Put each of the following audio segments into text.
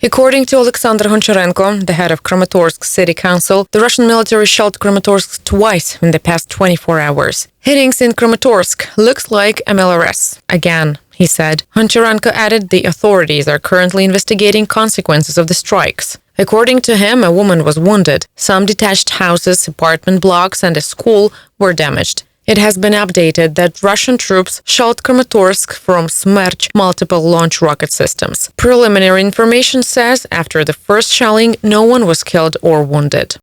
According to Alexander Goncharenko, the head of Kramatorsk City Council, the Russian military shelled Kramatorsk twice in the past 24 hours. Hittings in Kramatorsk looks like MLRS. Again, he said. Goncharenko added the authorities are currently investigating consequences of the strikes. According to him, a woman was wounded. Some detached houses, apartment blocks, and a school were damaged. It has been updated that Russian troops shelled Kramatorsk from Smerch multiple launch rocket systems. Preliminary information says after the first shelling, no one was killed or wounded.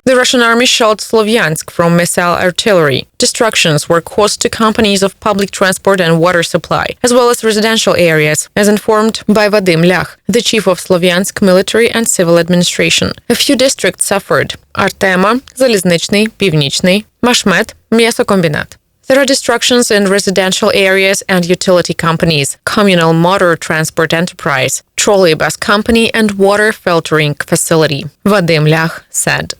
The Russian army shelled Sloviansk from missile artillery. Destructions were caused to companies of public transport and water supply, as well as residential areas, as informed by Vadim Lyach, the chief of Sloviansk military and civil administration. A few districts suffered: Artema, Zaliznychny, Pivnichny, Mashmet, Myesokombinat. There are destructions in residential areas and utility companies, communal motor transport enterprise, trolleybus company, and water filtering facility, Vadim Lyach said.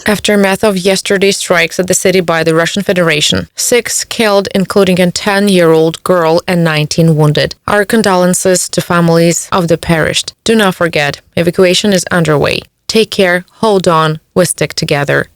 Aftermath of yesterday's strikes at the city by the Russian Federation. 6 killed, including a 10-year-old girl, and 19 wounded. Our condolences to families of the perished. Do not forget, evacuation is underway. Take care, hold on, we stick together.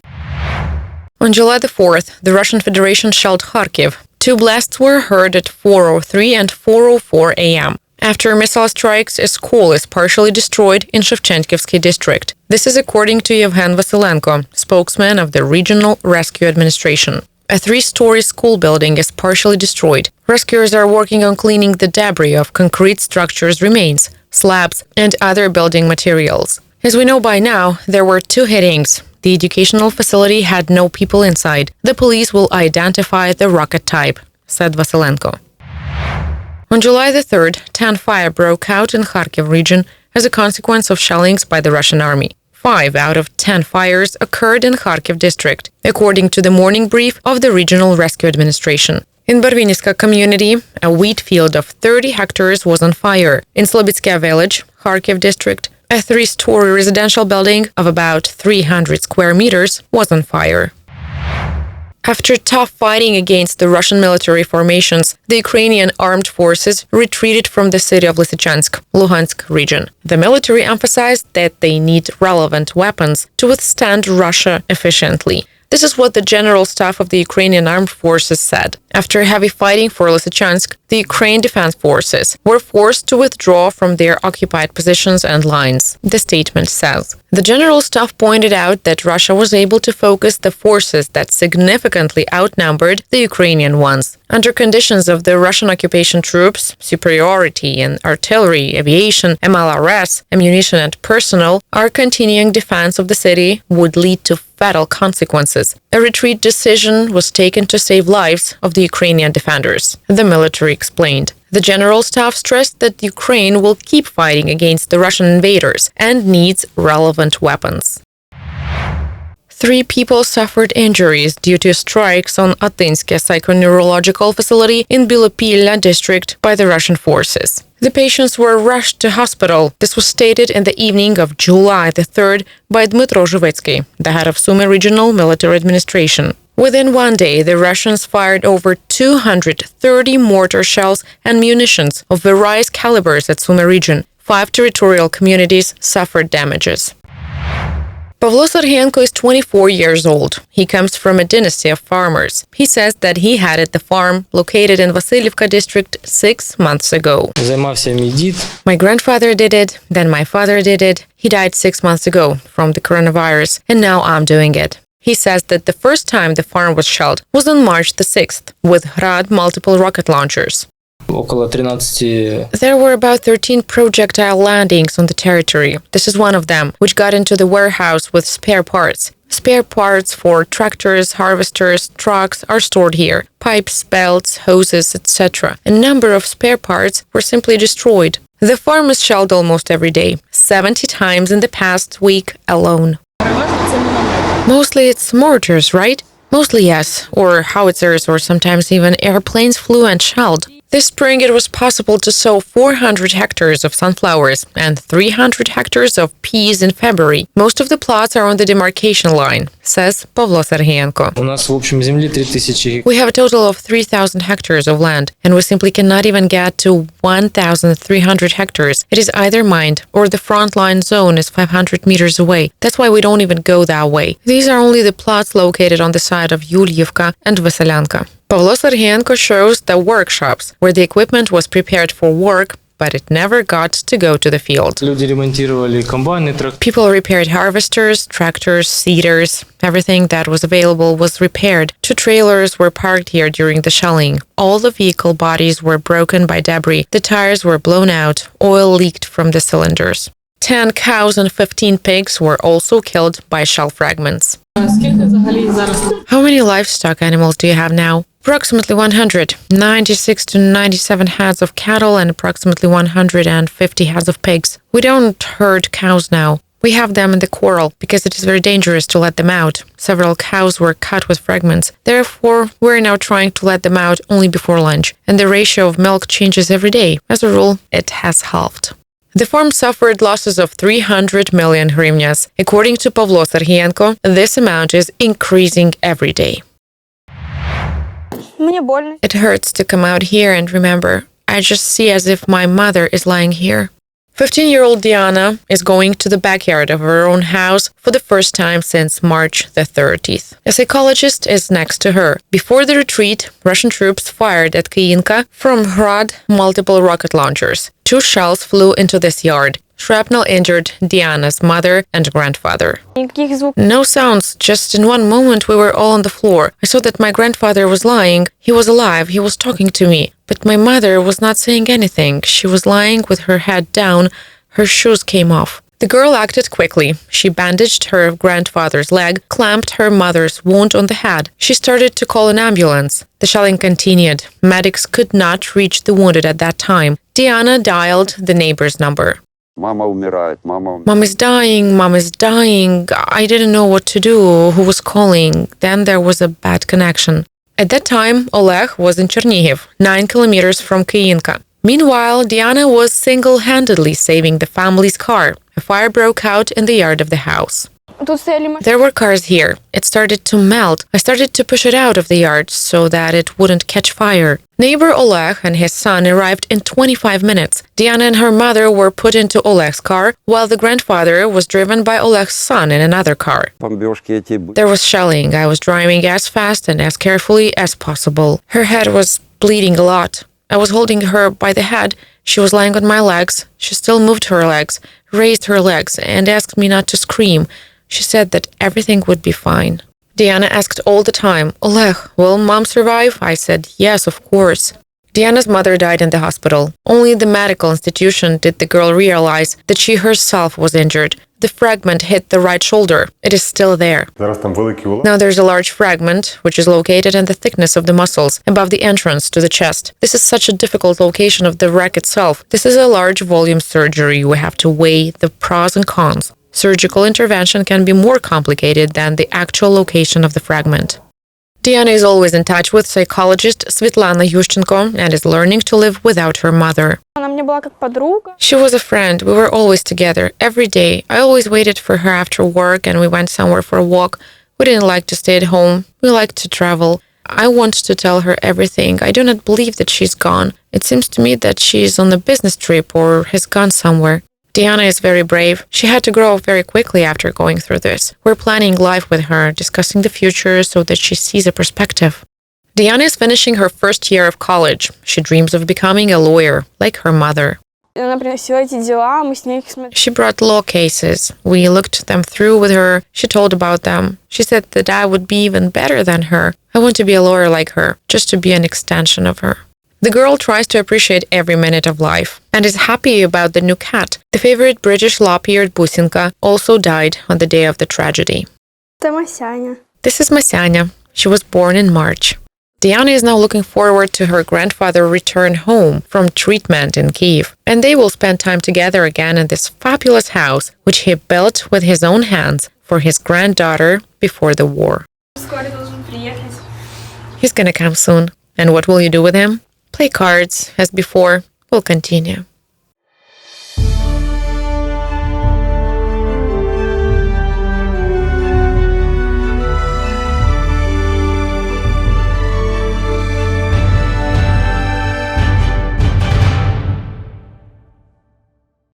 On July the 4th, the Russian Federation shelled Kharkiv. 2 blasts were heard at 4:03 and 4:04 a.m. After missile strikes, a school is partially destroyed in Shevchenkivsky district. This is according to Yevhen Vasilenko, spokesman of the Regional Rescue Administration. A 3-story school building is partially destroyed. Rescuers are working on cleaning the debris of concrete structures' remains, slabs, and other building materials. As we know by now, there were 2 hittings. The educational facility had no people inside. The police will identify the rocket type, said Vasilenko. On July the 3rd, 10 fire broke out in Kharkiv region as a consequence of shellings by the Russian army. 5 out of 10 fires occurred in Kharkiv district, according to the morning brief of the Regional Rescue Administration. In Barvinivka community, a wheat field of 30 hectares was on fire. In Slobitskaya village, Kharkiv district, a 3-story residential building of about 300 square meters was on fire. After tough fighting against the Russian military formations, the Ukrainian armed forces retreated from the city of Lysychansk, LUHANSK region. The military emphasized that they need relevant weapons to withstand Russia efficiently. This is what the General Staff of the Ukrainian Armed Forces said. After heavy fighting for Lysychansk, the Ukraine Defense Forces were forced to withdraw from their occupied positions and lines, the statement says. The General Staff pointed out that Russia was able to focus the forces that significantly outnumbered the Ukrainian ones. Under conditions of the Russian occupation troops, superiority in artillery, aviation, MLRS, ammunition and personnel, our continuing defense of the city would lead to fatal consequences. A retreat decision was taken to save lives of the Ukrainian defenders, the military explained. The General Staff stressed that Ukraine will keep fighting against the Russian invaders and needs relevant weapons. 3 people suffered injuries due to strikes on Atynske psychoneurological facility in Bilopilya district by the Russian forces. The patients were rushed to hospital. This was stated in the evening of July the 3rd by Dmytro Zhivetsky, the head of Sumy Regional Military Administration. Within 1 day, the Russians fired over 230 mortar shells and munitions of various calibers at Sumy region. 5 territorial communities suffered damages. Pavlo Serhienko is 24 years old. He comes from a dynasty of farmers. He says that he had at the farm located in Vasilivka district 6 months ago. My grandfather did it, then my father did it. He died 6 months ago from the coronavirus, and now I'm doing it. He says that the first time the farm was shelled was on March the 6th with Grad multiple rocket launchers. There were about 13 projectile landings on the territory. This is one of them, which got into the warehouse with spare parts. Spare parts for tractors, harvesters, trucks are stored here. Pipes, belts, hoses, etc. A number of spare parts were simply destroyed. The farm is shelled almost every day, 70 times in the past week alone. Mostly it's mortars, right? Mostly yes, or howitzers, or sometimes even airplanes flew and shelled. This spring, it was possible to sow 400 hectares of sunflowers and 300 hectares of peas in February. Most of the plots are on the demarcation line, says Pavlo Serhienko. We have a total of 3,000 hectares of land, and we simply cannot even get to 1,300 hectares. It is either mined, or the front line zone is 500 meters away. That's why we don't even go that way. These are only the plots located on the side of Yulyivka and Lysychansk. Pavlo Serhienko shows the workshops where the equipment was prepared for work, but it never got to go to the field. People repaired harvesters, tractors, seeders. Everything that was available was repaired. 2 trailers were parked here during the shelling. All the vehicle bodies were broken by debris. The tires were blown out. Oil leaked from the cylinders. 10 cows and 15 pigs were also killed by shell fragments. How many livestock animals do you have now? Approximately 100, 96 to 97 heads of cattle and approximately 150 heads of pigs. We don't herd cows now. We have them in the corral because it is very dangerous to let them out. Several cows were cut with fragments. Therefore, we're now trying to let them out only before lunch. And the ratio of milk changes every day. As a rule, it has halved. The farm suffered losses of 300 million hryvnias. According to Pavlo Serhienko, this amount is increasing every day. It hurts to come out here and remember. I just see as if my mother is lying here. 15-year-old Diana is going to the backyard of her own house for the first time since March the 30th. A psychologist is next to her. Before the retreat, Russian troops fired at Kyinka from Hrad multiple rocket launchers. 2 shells flew into this yard. Shrapnel injured Diana's mother and grandfather. No sounds, just in one moment we were all on the floor. I saw that my grandfather was lying. He was alive, he was talking to me. But my mother was not saying anything. She was lying with her head down. Her shoes came off. The girl acted quickly. She bandaged her grandfather's leg, clamped her mother's wound on the head. She started to call an ambulance. The shelling continued. Medics could not reach the wounded at that time. Diana dialed the neighbor's number. Mom is dying, Mom is dying. I didn't know what to do. Who was calling? Then there was a bad connection. At that time, Oleg was in Chernihiv, 9 kilometers from Kyinka. Meanwhile, Diana was single-handedly saving the family's car. A fire broke out in the yard of the house. There were cars here. It started to melt. I started to push it out of the yard so that it wouldn't catch fire. Neighbor Oleg and his son arrived in 25 minutes. Diana and her mother were put into Oleg's car, while the grandfather was driven by Oleg's son in another car. There was shelling. I was driving as fast and as carefully as possible. Her head was bleeding a lot. I was holding her by the head. She was lying on my legs. She still moved her legs, raised her legs, and asked me not to scream. She said that everything would be fine. Diana asked all the time, Oleg, will Mom survive? I said, yes, of course. Diana's mother died in the hospital. Only the medical institution did the girl realize that she herself was injured. The fragment hit the right shoulder. It is still there. Now there's a large fragment, which is located in the thickness of the muscles, above the entrance to the chest. This is such a difficult location of the wreck itself. This is a large volume surgery. We have to weigh the pros and cons. Surgical intervention can be more complicated than the actual location of the fragment. Diana is always in touch with psychologist Svetlana Yushchenko and is learning to live without her mother. She was a friend. We were always together, every day. I always waited for her after work and we went somewhere for a walk. We didn't like to stay at home. We liked to travel. I want to tell her everything. I do not believe that she's gone. It seems to me that she is on a business trip or has gone somewhere. Diana is very brave. She had to grow up very quickly after going through this. We're planning life with her, discussing the future so that she sees a perspective. Diana is finishing her first year of college. She dreams of becoming a lawyer, like her mother. She brought law cases. We looked them through with her. She told about them. She said that I would be even better than her. I want to be a lawyer like her, just to be an extension of her. The girl tries to appreciate every minute of life and is happy about the new cat. The favorite British lop-eared Businka also died on the day of the tragedy. This is Masyanya. She was born in March. Diana is now looking forward to her grandfather's return home from treatment in Kyiv, and they will spend time together again in this fabulous house, which he built with his own hands for his granddaughter before the war. He's gonna come soon. And what will you do with him? Play cards, as before, will continue.